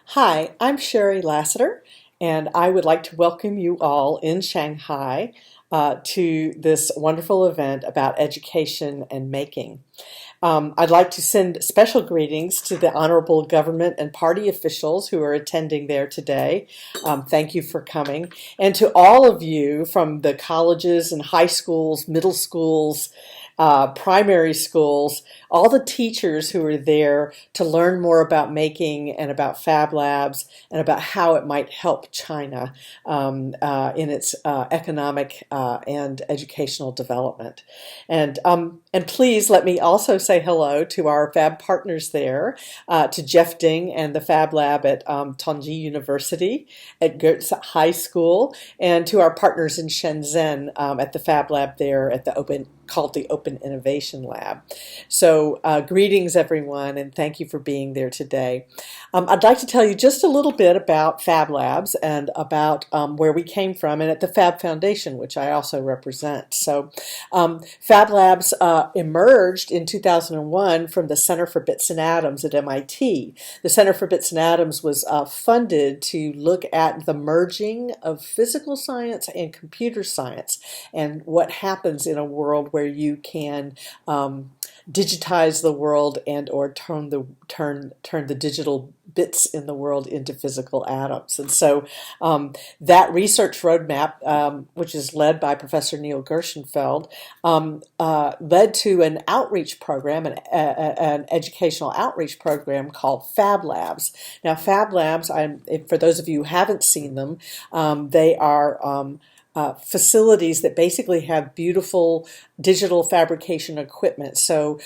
Hi, I'm Sherry Lasseter, and I would like to welcome you all in Shanghai to this wonderful event about education and making. I'd like to send special greetings to the honorable government and party officials who are attending there today. Thank you for coming. And to all of you from the colleges and high schools, middle schools, primary schools, all the teachers who are there to learn more about making and about Fab Labs and about how it might help China in its economic and educational development. And please let me also say hello to our Fab partners there, to Jeff Ding and the Fab Lab at Tongji University, at Goethe High School, and to our partners in Shenzhen at the Fab Lab there at the called the Open Innovation Lab. So greetings everyone, and thank you for being there today. I'd like to tell you just a little bit about Fab Labs and about where we came from, and at the Fab Foundation, which I also represent. So Fab Labs emerged in 2001 from the Center for Bits and Atoms at MIT. The Center for Bits and Atoms was funded to look at the merging of physical science and computer science and what happens in a world where you can digitize the world and or turn the digital bits in the world into physical atoms. And so that research roadmap, which is led by Professor Neil Gershenfeld, led to an outreach program, an educational outreach program called Fab Labs. Now, Fab Labs, for those of you who haven't seen them, they are facilities that basically have beautiful digital fabrication equipment. So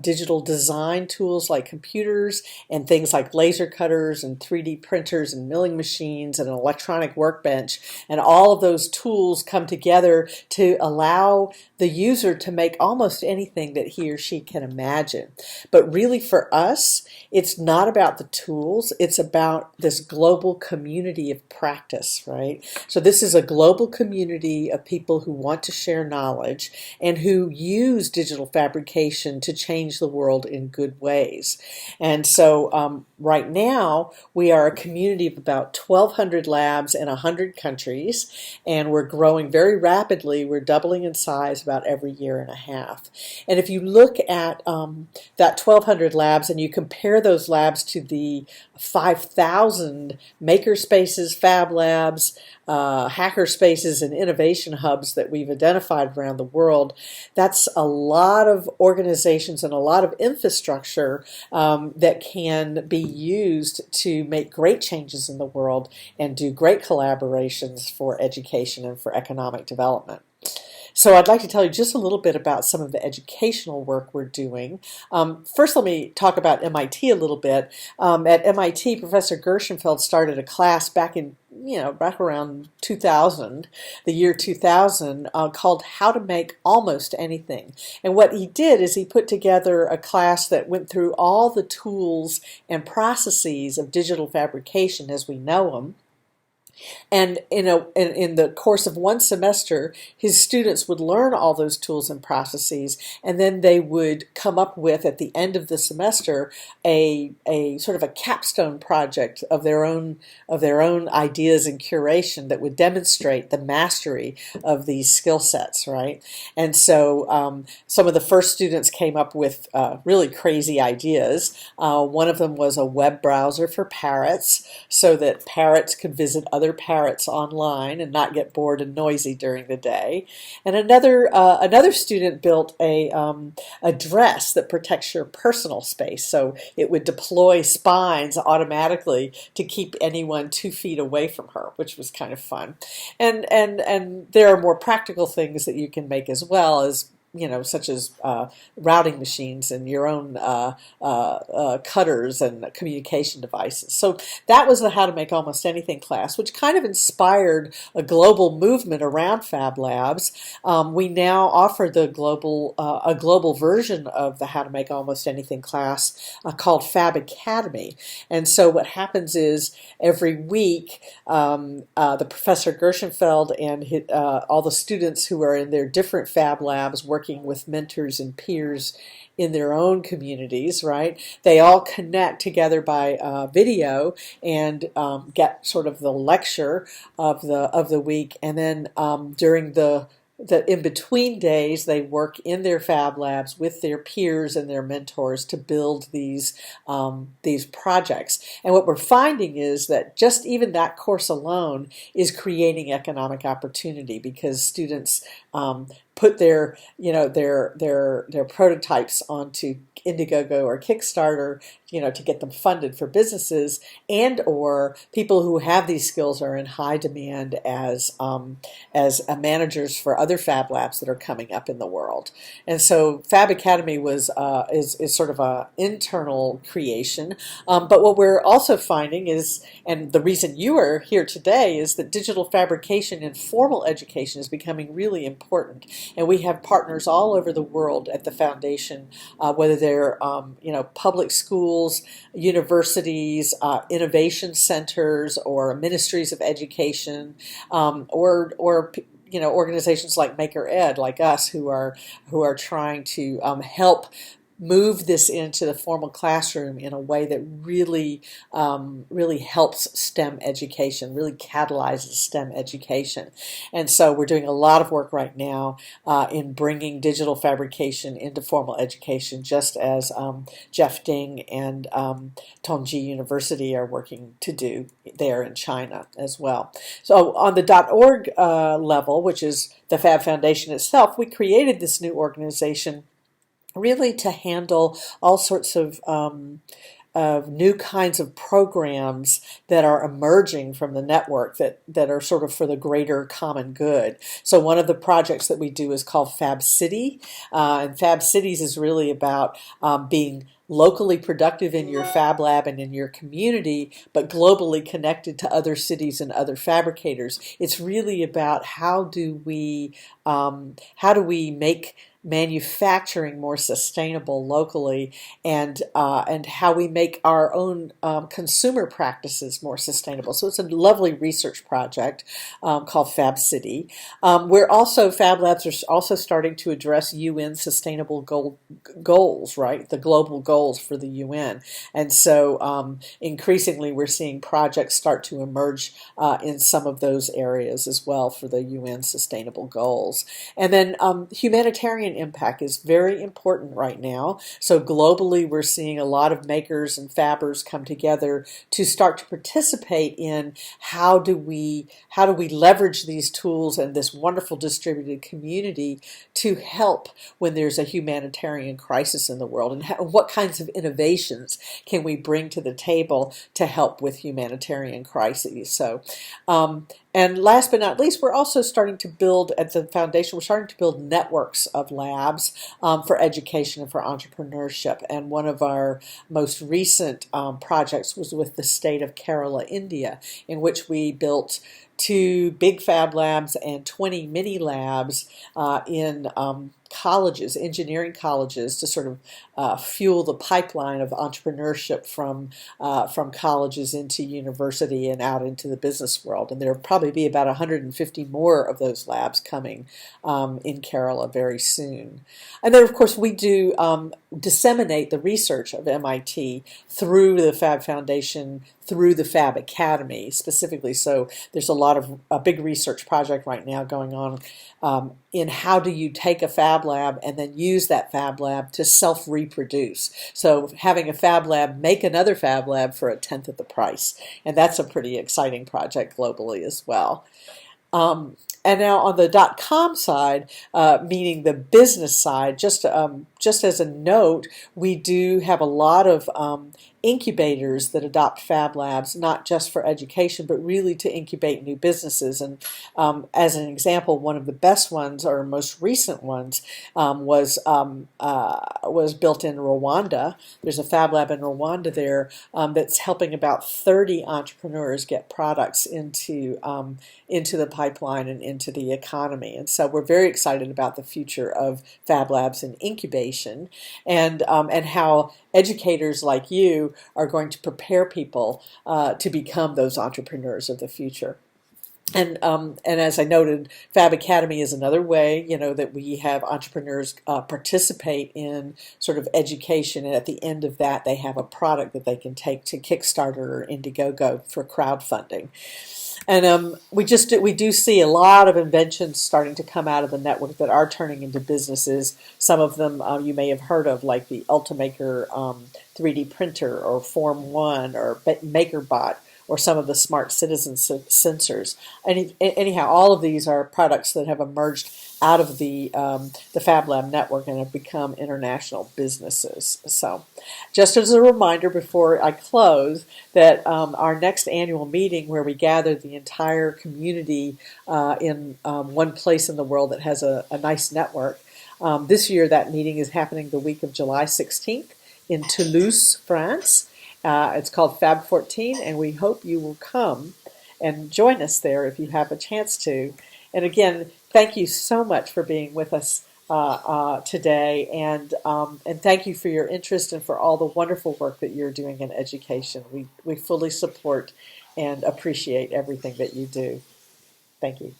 digital design tools like computers and things like laser cutters and 3D printers and milling machines and an electronic workbench. And all of those tools come together to allow the user to make almost anything that he or she can imagine. But really for us, it's not about the tools, it's about this global community of practice, right? So this is a global community of people who want to share knowledge and who use digital fabrication to change the world in good ways. And so right now, we are a community of about 1,200 labs in 100 countries, and we're growing very rapidly. We're doubling in size about every year and a half. And if you look at that 1,200 labs and you compare those labs to the 5,000 maker spaces, Fab Labs, hacker spaces, and innovation hubs that we've identified around the world, that's a lot of organizations and a lot of infrastructure that can be used to make great changes in the world and do great collaborations for education and for economic development. So I'd like to tell you just a little bit about some of the educational work we're doing. First, let me talk about MIT a little bit. At MIT, Professor Gershenfeld started a class back around 2000, the year 2000, called How to Make Almost Anything. And what he did is he put together a class that went through all the tools and processes of digital fabrication as we know them. And in the course of one semester, his students would learn all those tools and processes, and then they would come up with, at the end of the semester, a sort of a capstone project of their own ideas and curation that would demonstrate the mastery of these skill sets, right? And so some of the first students came up with really crazy ideas. One of them was a web browser for parrots, so that parrots could visit other parrots online and not get bored and noisy during the day. And another student built a dress that protects your personal space, so it would deploy spines automatically to keep anyone 2 feet away from her, which was kind of fun. And there are more practical things that you can make as well, as such as routing machines and your own cutters and communication devices. So that was the How to Make Almost Anything class, which kind of inspired a global movement around Fab Labs. We now offer a global version of the How to Make Almost Anything class called Fab Academy. And so what happens is every week, the Professor Gershenfeld and all the students who are in their different Fab Labs working working with mentors and peers in their own communities, right? They all connect together by video and get sort of the lecture of the week, and then during the in between days, they work in their Fab Labs with their peers and their mentors to build these projects. And what we're finding is that just even that course alone is creating economic opportunity, because students put their their prototypes onto Indiegogo or Kickstarter, to get them funded for businesses, and or people who have these skills are in high demand as managers for other Fab Labs that are coming up in the world. And so Fab Academy is sort of a internal creation, but what we're also finding is, and the reason you are here today, is that digital fabrication in formal education is becoming really important. And we have partners all over the world at the foundation, whether they're public schools, universities, innovation centers, or ministries of education, or organizations like Maker Ed, like us, who are trying to help move this into the formal classroom in a way that really helps STEM education, really catalyzes STEM education. And so we're doing a lot of work right now in bringing digital fabrication into formal education, just as Jeff Ding and Tongji University are working to do there in China as well. So on the .org level, which is the Fab Foundation itself, we created this new organization really to handle all sorts of new kinds of programs that are emerging from the network that are sort of for the greater common good. So one of the projects that we do is called Fab City, and Fab Cities is really about being locally productive in your Fab Lab and in your community, but globally connected to other cities and other fabricators. It's really about how do we make manufacturing more sustainable locally, and how we make our own consumer practices more sustainable. So it's a lovely research project called Fab City. Fab Labs are also starting to address UN sustainable goals, right? The global goals for the UN. And so increasingly we're seeing projects start to emerge in some of those areas as well for the UN sustainable goals. And then humanitarian impact is very important right now. So globally, we're seeing a lot of makers and fabbers come together to start to participate in how do we leverage these tools and this wonderful distributed community to help when there's a humanitarian crisis in the world, and what kinds of innovations can we bring to the table to help with humanitarian crises. So and last but not least, we're also starting to build at the foundation, we're starting to build networks of labs for education and for entrepreneurship. And one of our most recent projects was with the state of Kerala, India, in which we built 2 big Fab Labs and 20 mini labs in colleges, engineering colleges, to sort of fuel the pipeline of entrepreneurship from colleges into university and out into the business world. And there'll probably be about 150 more of those labs coming in Kerala very soon. And then, of course, we do disseminate the research of MIT through the Fab Foundation, through the Fab Academy specifically. So there's a big research project right now going on in how do you take a Fab Lab and then use that Fab Lab to self-reproduce. So having a Fab Lab make another Fab Lab for 1/10 of the price. And that's a pretty exciting project globally as well. And now on the .com side, meaning the business side, just as a note, we do have a lot of incubators that adopt Fab Labs, not just for education, but really to incubate new businesses. And as an example, one of the best ones, or most recent ones, was built in Rwanda. There's a Fab Lab in Rwanda there that's helping about 30 entrepreneurs get products into the pipeline and into the economy. And so we're very excited about the future of Fab Labs and incubation, and how educators like you are going to prepare people to become those entrepreneurs of the future. And as I noted, Fab Academy is another way, that we have entrepreneurs participate in sort of education, and at the end of that, they have a product that they can take to Kickstarter or Indiegogo for crowdfunding. And we do see a lot of inventions starting to come out of the network that are turning into businesses. Some of them you may have heard of, like the Ultimaker 3D printer, or Form One, or MakerBot, or some of the smart citizen sensors. Anyhow, all of these are products that have emerged out of the Fab Lab network and have become international businesses. So, just as a reminder before I close, that our next annual meeting, where we gather the entire community in one place in the world that has a nice network, this year that meeting is happening the week of July 16th in Toulouse, France. It's called Fab 14, and we hope you will come and join us there if you have a chance to. And again, thank you so much for being with us today, and thank you for your interest and for all the wonderful work that you're doing in education. We fully support and appreciate everything that you do. Thank you.